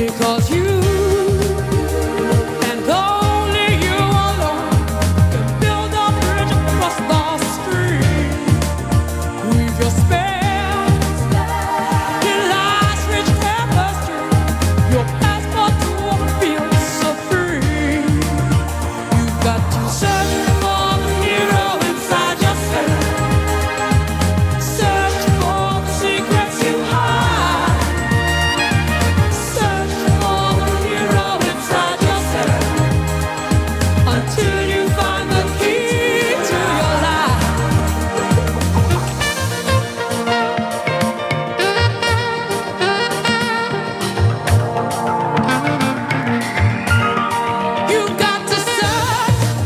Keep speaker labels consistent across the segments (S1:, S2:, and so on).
S1: because you and only you alone can build a bridge across the stream. Weave your spells in life's rich tapestry, your passport to a field so free. You've got to search for the hero inside yourself. Search for the secrets you hide. Search for the hero inside yourself until you find the key to your life. You've got to search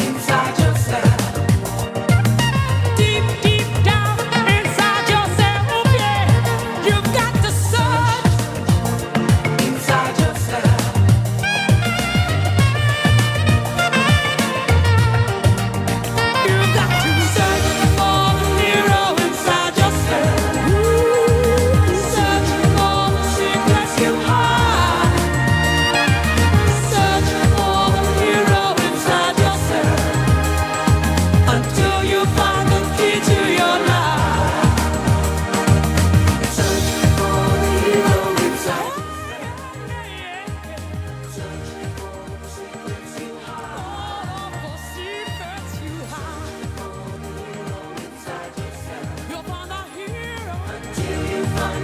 S1: inside yourself, deep, deep down inside yourself. Yeah, you've got to search inside yourself. You've got to search for the hero inside yourself. Search for the secrets you hide. Search for the hero inside yourself until you find the key to your life. Search for the hero inside yourself. You'll find a hero until you find